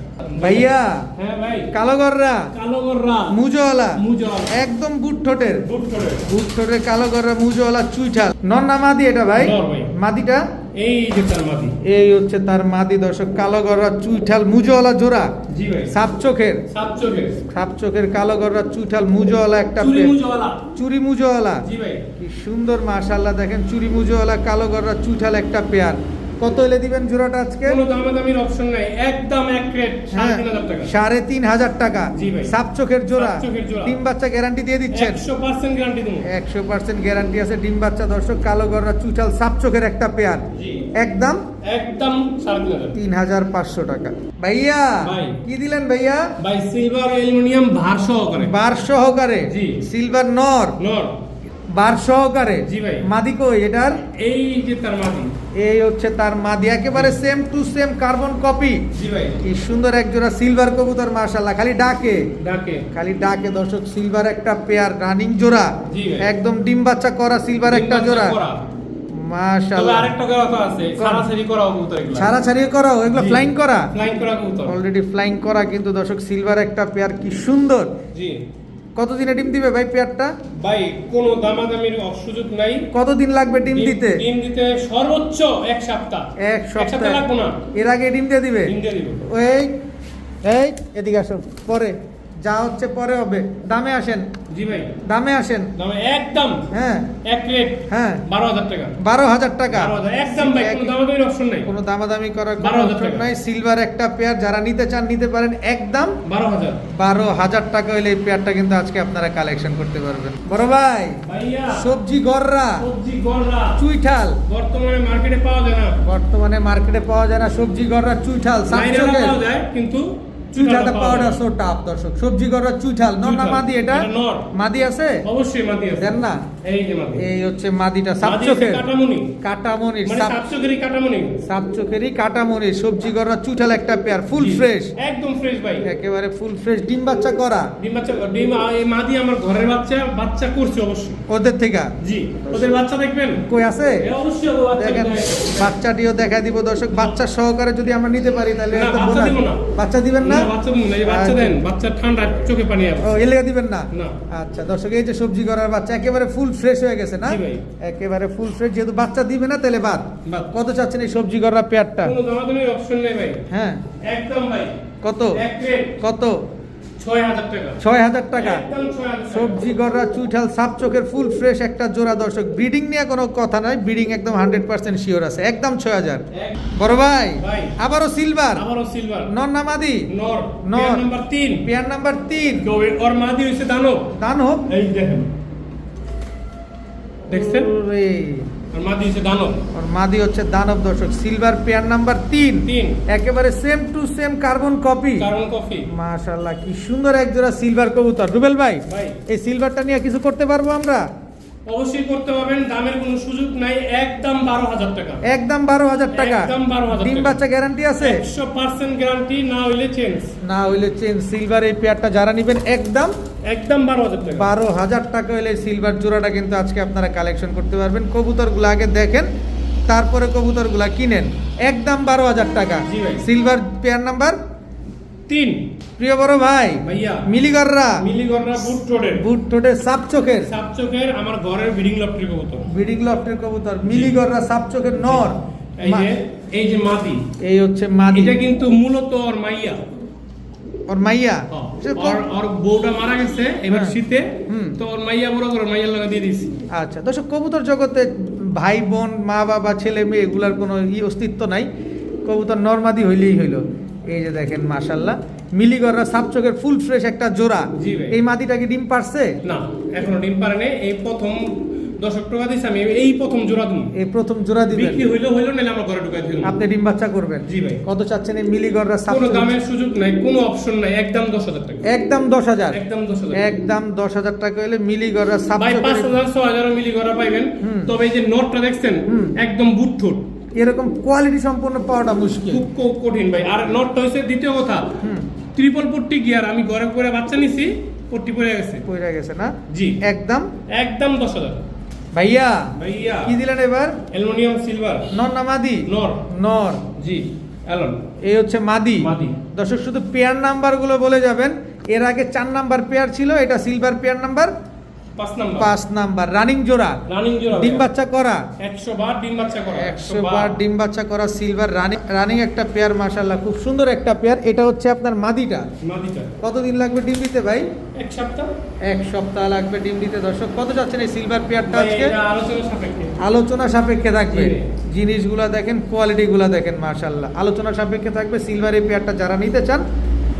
ভাইয়া হ্যাঁ ভাই। কালোগররা, কালো গররা। মুজোওয়ালা, মুজোওয়ালা। একদম বুট ঠোঁটের, বুট করে। বুট ঠোঁটের কালোগররা, মুজোওয়ালা চুইঠাল। নর না মাদি এটা ভাই? নর ভাই। মাদিটা? এই যে তার মাদি। এই হচ্ছে তার মাদি দর্শক, কালোগররা চুইঠাল মুজোওয়ালা জোড়া, জি ভাই। সাপ চোখের, সাপ চোখের। সাপ চোখের কালোগররা চুইঠাল মুজোওয়ালা একটা চুরি পেয়ার। মুজোওয়ালা। চুরি মুজোওয়ালা। জি ভাই। কি সুন্দর মাশাআল্লাহ দেখেন, চুরি মুজোওয়ালা কালোগররা চুইঠাল একটা পেয়ার। কত এলে দিবেন জোড়াটা আজকে? কোনো দামাদামির অপশন নাই। একদম এক রেট 3500 টাকা। 3500 টাকা। জি ভাই। সাপ চোখের জোড়া, সাপ চোখের জোড়া। ডিম বাচ্চা গ্যারান্টি দিয়ে দিচ্ছেন? 100% গ্যারান্টি দেবো। 100% গ্যারান্টি আছে ডিম বাচ্চা দর্শক, কালোগররা চুইঠাল সাপ চোখের একটা পেয়ার। জি। একদম একদম 3500। 3500 টাকা। ভাইয়া ভাই। কি দিলেন ভাইয়া? ভাই, সিলভার অ্যালুমিনিয়াম ভার সহকারে। বার সহকারে? জি। সিলভার নর, নর। বার সহকারে? জি ভাই। মাদি কই এটার? এই যে তার মাদি। এই হচ্ছে তার মাদি, একেবারে same to same carbon copy. জি ভাই। কি সুন্দর এক জোড়া সিলভার কবুতর, মাশাআল্লাহ খালি ডাকে, ডাকে। খালি ডাকে দর্শক। সিলভার একটা পেয়ার, রানিং জোড়া, জি ভাই। একদম ডিম বাচ্চা করা সিলভার একটা জোড়া, তবে মাশাআল্লাহ। আরেকটা কথা আছে, ছাড়াছাড়ি করা কবুতর এগুলা। ছাড়াছাড়ি করা, এগুলো জি। ফ্লাইং করা? ফ্লাইং করা কবুতর। অলরেডি ফ্লাইং করা কিন্তু দর্শক, সিলভার একটা পেয়ার, কি সুন্দর। জি। কতদিনে ডিম দিবে ভাই পেয়ারটা? ভাই, কোনো দামাদামির সুযোগ নাই। কতদিন লাগবে ডিম দিতে? ডিম দিতে সর্বোচ্চ 1 সপ্তাহ। এক সপ্তাহ লাগবে না। এর আগে ডিম দিয়ে দিবে? ডিম দিয়ে দিব। এই এই এদিকে আসো, পরে যা হচ্ছে পরে হবে। দামে আসেন, জি ভাই, দামে আসেন। দামে একদম হ্যাঁ এক রেট, হ্যাঁ 12,000 টাকা। 12,000 টাকা 12,000 একদম ভাই, কোনো দামাদামির অপশন নাই। কোনো দামাদামি করার কোনো 12,000 অপশন টাকা। নাই। সিলভার একটা পেয়ার যারা নিতে চান নিতে পারেন, একদম 12,000 12,000 টাকা হলে এই পেয়ারটা কিন্তু আজকে আপনারা কালেকশন করতে পারবেন। বড় ভাই, ভাইয়া। সবজি গররা, সবজি গড়রা চুইঠাল বর্তমানে মার্কেটে পাওয়া যায় না। বর্তমানে মার্কেটে পাওয়া যায় না। সবজি গররা চুইঠাল, লাইনেরা সাতচোখের পাওয়া যায় কিন্তু চুইঠালটা পাওয়া পাওয়াটা যায়। সো টাপ দর্শক। সবজি গররা চুইঠাল, নর না চুইঠাল। মাদি? এটা এটা নর। মাদি আছে? অবশ্যই মাদি আছে। দেন না। এই যে মাদি। এই হচ্ছে মাদিটা, মাদি আছে সাতচোখের কাটামুনি। কাটামনির, মানে সাতচোখেরই কাটামুনি। সাতচোখেরই কাটামনির সবজি গররা চুইঠাল একটা পেয়ার, ফুল জি। ফ্রেশ, একদম ফ্রেশ ভাই। একেবারে ফুল ফ্রেশ। ডিম বাচ্চা করা ডিম বাচ্চা, এই মাদি আমার ঘরের বাচ্চা করছে অবশ্যই। ওদের থেকে? জি, ওদের বাচ্চা দেখবেন। কই আছে? অবশ্যই ওদের বাচ্চা দেখেন, দেখবেন। বাচ্চাটিও দেখা দিব দর্শক। বাচ্চা সহকারে যদি আমরা নিতে পারি তাহলে না, একটা বাচ্চা বোনাস। দিব না। বাচ্চা দিবেন না? না, বাচ্চা দিন না, এই বাচ্চা দেন, বাচ্চা ঠান্ডা চোখে পানি আসে। ও এলাকা দিবেন না? না। আচ্ছা দর্শক, এই যে সবজি করার বাচ্চা একেবারে ফুল ফ্রেশ হয়ে গেছে না? জি ভাই। একেবারে ফুল ফ্রেশ। যেহেতু বাচ্চা দিবে না তাহলে বাদ। বাদ। কত চাচ্ছেন এই সবজি করার পেয়ারটা? কোনো দামাদামির অপশন নেই ভাই। হ্যাঁ একদম ভাই। কত? এক রেট কত? 6,000 টাকা। 6,000 টাকা। একদম 6,000 টাকা। সবজি গররা চুইঠাল সাপ চোখের ফুল ফ্রেশ একটা জোড়া দর্শক। ব্রিডিং নিয়ে কোনো কথা নয়, ব্রিডিং একদম 100% শিওর আছে। একদম 6,000। এক- বড় ভাই, ভাই। আবারও সিলভার, আবারও সিলভার। নর নামাদি, নর। নর। Pair number 3। পেয়ার নাম্বার 3, তো ওর মাদি হইছে দানব। দান হোক। এই দেখেন। দেখছেন? ওরে, আর মাদি হইছে দানব। ওর মাদি হচ্ছে দানব দর্শক। সিলভার পেয়ার নাম্বার 3, 3 একেবারে same to same carbon copy. কারণ কফি। মাশাআল্লাহ, কি সুন্দর এক জোড়া সিলভার কবুতর। রুবেল ভাই, ভাই। এই সিলভারটা নিয়ে কিছু করতে পারবো আমরা? অবশ্যই করতে পারবেন, দামের কোনো সুযোগ নাই। একদম 12,000 টাকা। একদম 12,000 টাকা। একদম 12,000 ডিম টাকা। বাচ্চা গ্যারান্টি আছে? 100% গ্যারান্টি, না হইলে চেঞ্জ। না হইলে চেন। সিলভার এই পেয়ারটা যারা নিবেন একদম একদম 12,000 টাকা। 12,000 টাকা হলে সিলভার জোড়াটা কিন্তু আজকে আপনারা কালেকশন করতে পারবেন। কবুতরগুলো আগে দেখেন, তারপরে কবুতরগুলো কিনেন। একদম 12,000 টাকা। জি ভাই। সিলভার পেয়ার নাম্বার 3 প্রিয় বড় ভাই, ভাইয়া। মিলিগররা মিলিগড়রা বুট রোডের বুট টোটে সাপ চোখের সাপ চোখের আমার ঘরের ব্রিডিং লফটের কবুতর। ব্রিডিং লফটের কবুতর, মিলিগররা সাপ চোখের নর। এই যে মাদি, এই হচ্ছে মাদি। এটা কিন্তু মূলত ওর মাইয়া। ওর মাইয়া? সে ওর বউটা মারা গেছে এবার হ্যাঁ। শীতে, হুম। তো ওর মাইয়া বড় করে মাইয়ার লাগা দিয়ে দিছি। আচ্ছা দর্শক, কবুতর জগতে ভাই বোন মা বাবা ছেলে মেয়ে এগুলার কোনো অস্তিত্ব নাই। কবুতর নরমাদি হইলেই হইল। এই যে দেখেন মাশাল্লাহ, মিলিগররা সাপ চোখের ফুল ফ্রেশ একটা জোড়া। জি ভাই। এই মাদিটা কি ডিম পারছে? না, এখনো ডিম পারে নাই। এই প্রথম 10 টাকা দিছি আমি, এই প্রথম জোড়া দিই। এই প্রথম জোড়া দিবেন? বিক্রি হইলো নাহলে আমার ঘরে ঢুকাই দিল। আপনি ডিম বাচ্চা করবেন? জি ভাই। কত চাচ্ছেন এই মিলিগররা সাপ কোনো চোখের? দামের সুযোগ নাই, কোনো অপশন নাই, একদম 10,000 টাকা। একদম 10,000। একদম 10,000। একদম 10,000 টাকা হলে মিলিগররা সাপ ভাই চোখের 5,000 6,000 মিলি করা পাইবেন। হুম। তবে এই যে নটটা দেখছেন, হুম। একদম বুটঠুট, এরকম কোয়ালিটি সম্পন্ন পাওয়াটা মুশকিল। খুব কঠিন ভাই। আর নটটা হইছে দ্বিতীয় কথা, হুম, ট্রিপল পট্টি গিয়ার। আমি ঘরে করে বাচ্চা নিছি, পট্টি পড়ে গেছে। পইরা গেছে না? জি। একদম। একদম 10,000 ভাইয়া ভাইয়া। কি দিলেন এবার? অ্যালুমিনিয়াম সিলভার নর না মাদি? নর। নর। জি, অ্যালন এই হচ্ছে মাদি। মাদি। দর্শক শুধু পেয়ার নাম্বার গুলো বলে যাবেন। এর আগে 4 নাম্বার পেয়ার ছিল, এটা silver pair number 5 number 5 number. Running জোড়া, রানিং জোড়া। ডিম বাচ্চা করা, 100 বার ডিম বাচ্চা করা। 100 বার ডিম বাচ্চা করা সিলভার রানিং একটা পেয়ার। মাশাআল্লাহ, খুব সুন্দর একটা পেয়ার। এটা হচ্ছে আপনার মাদিটা। মাদিটা কতদিন লাগবে ডিম দিতে ভাই? 1 সপ্তাহ। 1 সপ্তাহ লাগবে ডিম দিতে। দর্শক কত যাচ্ছেন এই সিলভার পেয়ারটা ভাই, আজকে? এটা আলোচনা সাপেক্ষে। আলোচনা সাপেক্ষে থাকবে। জি। জিনিসগুলা দেখেন, কোয়ালিটিগুলা দেখেন, মাশাআল্লাহ আলোচনা সাপেক্ষে থাকবে। সিলভার এই পেয়ারটা যারা নিতে চান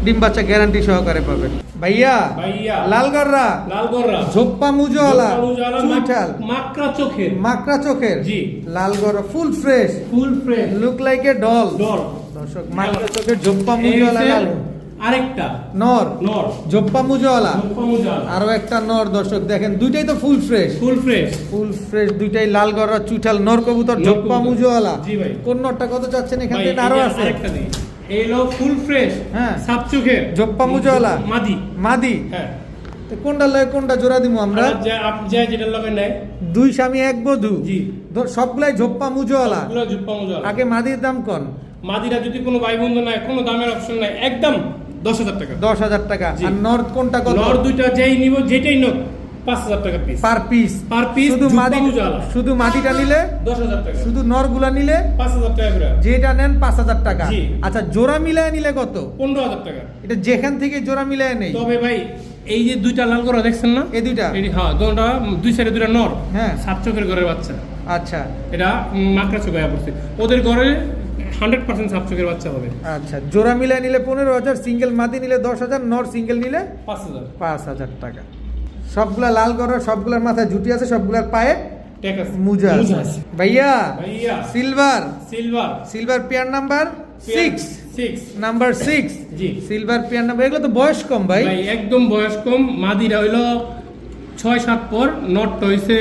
ডিম বাচ্চা গ্যারান্টি সহকারে পাবেন। ভাইয়া ভাইয়া। লালগররা লালগড়রা ঝোপ্পা মুজোওয়ালা জোপালুজালা, চুইঠাল মাকড়া চোখের। মাকড়া চোখের জি। লালগররা full fresh, full fresh look like a doll. ডর। দর্শক মাকড়া চোখের ঝোপ্পা মুজোওয়ালা লাল আরেকটা নর, নর। ঝোপ্পা মুজোওয়ালা জোপালুজালা। আরো একটা নর। দর্শক দেখেন, দুইটাই তো ফুল fresh. Full fresh. Full fresh দুইটাই লালগররা চুইঠাল নর কবুতর, নর ঝোপ্পা কবুতর। মুজোওয়ালা। জি ভাই। কোন নরটা কত চাচ্ছেন এখান ভাই, থেকে? আরো এই যে আছে আরেকটা দিই। এই হলো ফুল ফ্রেশ। হ্যাঁ। সাপ চোখের জোপ্পা মুজোওয়ালা। মাদি। মাদি। হ্যাঁ। তো কোনটা লয় কোনটা জোড়া দিমু আমরা? আর আপনি যেটা লগে নেয়, দুই স্বামী এক বধূ। জি। সবগুলাই ঝোপ্পা মুজোওয়ালা। এগুলো জোপ্পা মুজোয়ালা। আগে মাদির দাম কোন? মাদিরা যদি কোনো ভাই বন্ধু নাই, কোনো দামের অপশন নাই, একদম 10,000 টাকা। 10,000 টাকা। জি। আর নর্থ কোনটা কত? নর দুইটা যেই নিব, যেটাই নোক 5000 টাকা piece. Per piece. Per piece শুধু মাদি, উজালা। শুধু মাদিটা নিলে 10000 টাকা। শুধু নরগুলা নিলে 5000 টাকা করে। যেটা নেন 5000 টাকা। জি। আচ্ছা জোড়া মিলায় নিলে কত? 15000 টাকা। এটা যেখান থেকে জোড়া মিলায় নেই। তবে ভাই এই যে দুইটা লাল গররা দেখছেন না, এই দুইটা? হ্যাঁ, দুটোটা দুই সাইডে দুইটা নর, হ্যাঁ। সাত চোখের ঘরের বাচ্চা। আচ্ছা এটা মাকড়া চোখ হয়ে পড়ছে, ওদের ঘরে 100% সাত চোখের বাচ্চা হবে। আচ্ছা জোড়া মিলায় নিলে 15000, সিঙ্গেল মাদি নিলে 10000, নর সিঙ্গেল নিলে 5000 5000 টাকা। সবগুলা লাল গররা, সবগুলার মাথায় ঝুটি আছে, সবগুলার পায়ে ঠিক আছে, মুজা আছে। আছে। ভাইয়া ভাইয়া silver, silver silver pair number 6, 6 number 6 জি। Silver pair number. এগুলো তো বয়স কম ভাই। ভাই একদম বয়স কম। মাদিরা হইলো 6-7 পর, নটটা হইছে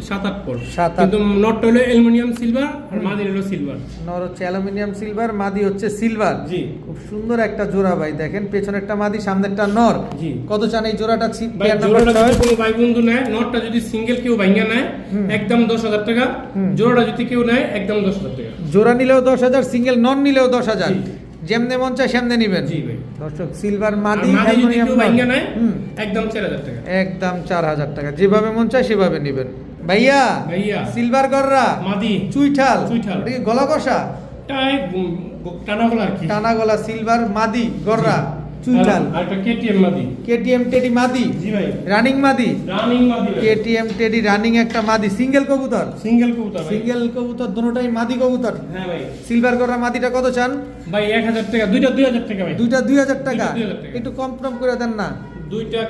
7-8 পর। 7-8 কিন্তু নটটা হইলো অ্যালুমিনিয়াম সিলভার আর মাদিরা হইলো সিলভার। নর হচ্ছে অ্যালুমিনিয়াম সিলভার, মাদি হচ্ছে সিলভার। জি। খুব সুন্দর একটা জোড়া ভাই, দেখেন পেছনেরটা মাদি, সামনেরটা নর। জি। কত চান এই জোড়াটা? ভাই পেয়ার নাম্বার জোড়াটা যদি 6। কোনো ভাই বন্ধু নেয়, নটটা যদি সিঙ্গেল কেউ ভাঙা নেয় একদম 10000 টাকা। জোড়াটা যদি কেউ নেয় একদম 10000 টাকা। জোড়া নিলেও 10000, সিঙ্গেল নন নিলেও 10000। জি। যেমনে মন চায় সেমনে নিবেন। জি ভাই। দর্শক সিলভার আর মাদি, মাদি যদি অ্যালুমিনিয়াম কেউ নর। ভাঙা নেয় হুম, একদম 4000 টাকা। একদম 4000 টাকা। যেভাবে মন চায় সেভাবে নিবেন। ভাইয়া ভাইয়া সিলভার গররা, মাদি চুইঠাল, চুইঠাল। এটা কি গলা কষা? টাই টানা গলা আর কি। টানা গলা সিলভার মাদি গররা, চুইঠাল। আর একটা কেটিএম মাদি। কেটিএম টেডি মাদি, জি ভাই। রানিং মাদি। রানিং মাদি ভাই। কেটিএম টেডি রানিং একটা মাদি, সিঙ্গেল কবুতর। সিঙ্গেল কবুতর ভাই। সিঙ্গেল কবুতর দুটোটাই মাদি কবুতর। হ্যাঁ ভাই। সিলভার গররা মাদিটা কত চান? ভাই 1000 টাকা, দুইটা 2000 টাকা ভাই। দুইটা 2000 টাকা। 2000 টাকা। একটু কম টম করে দেন না। দুইটা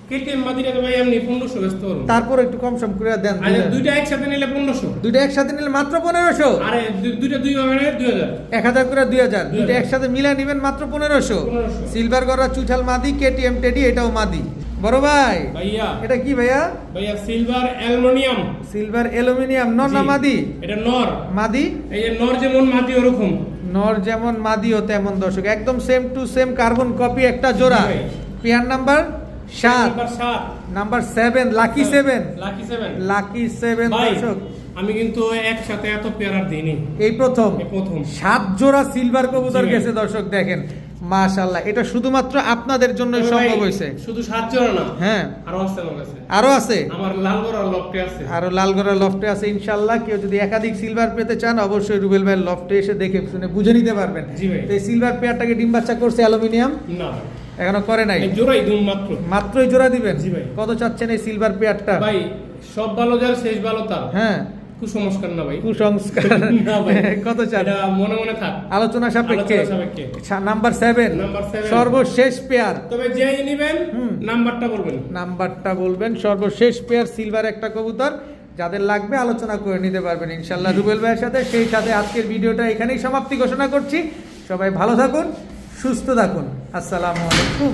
কেটিএম মাদিটা তো ভাই এমনি 1500 ব্যস্ত করুন। তারপর একটু কম সম করে দেন। আর দুইটা একসাথে নিলে 1500। দুইটা একসাথে নিলে মাত্র 1500। আরে দুইটা দুই হবে 2000। 1000 করে 2000। 2000 দুইটা একসাথে মিলে নেবেন মাত্র 1500। 1500 সিলভার গররা চুইঠাল মাদি, কেটিএম টেডি এটাও মাদি। বড় ভাই ভাইয়া। এটা কি ভাইয়া? ভাইয়া সিলভার অ্যালুমিনিয়াম। সিলভার অ্যালুমিনিয়াম, নর না জি। মাদি? এটা নর। মাদি। এই যে নর যেমন মাদি ওরকম। নর যেমন মাদিও তেমন। দর্শক একদম same to same carbon copy একটা জোড়া। জি ভাই। Pair number 7, number 7, number 7 lucky 7, lucky 7। Lucky 7 ভাই দর্শক আমি কিন্তু একসাথে এত পেয়ার দিইনি, এই প্রথম এই প্রথম। 7 জোড়া সিলভার কবুতর জি ভাই। গেছে দর্শক দেখেন। মাশাআল্লাহ, এটা শুধুমাত্র আপনাদের জন্যই তবে সম্ভব ভাই, হয়েছে। শুধু 7 জোড়া না, হ্যাঁ আরো আছে আমার কাছে। আরো আছে, আমার লাল গড়া লকটে আছে। আরো লালগড়া লফটে আছে ইনশাআল্লাহ। কেউ যদি একাধিক সিলভার পেতে চান অবশ্যই রুবেল ভাইয়ের লফটে এসে দেখে শুনে বুঝে নিতে পারবেন। জি ভাই। তো এই সিলভার পেয়ারটাকে ডিম বাচ্চা করছে অ্যালুমিনিয়াম, না এখনো করে নাই, এই জোড়াই দুম মাত্র। মাত্রই জোড়া দিবেন। জি ভাই। কত চাচ্ছেন এই সিলভার পেয়ারটা? ভাই সব ভালো যার শেষ ভালো তার। হ্যাঁ কুসংস্কার না ভাই। কুসংস্কার। না ভাই। কত চান? এটা মনে মনে থাক। আলোচনা সাপেক্ষে। আলোচনা সাপেক্ষে। নাম্বার 7 নাম্বার 7 সর্বশেষ পেয়ার। তবে যেই নেবেন নাম্বারটা বলবেন। নাম্বারটা বলবেন। সর্বশেষ পেয়ার সিলভার একটা কবুতর, যাদের লাগবে আলোচনা করে নিতে পারবেন ইনশাল্লাহ রুবেল ভাইয়ের সাথে। সেই সাথে আজকের ভিডিওটা এখানেই সমাপ্তি ঘোষণা করছি। সবাই ভালো থাকুন, সুস্থ থাকুন। আসসালামু আলাইকুম।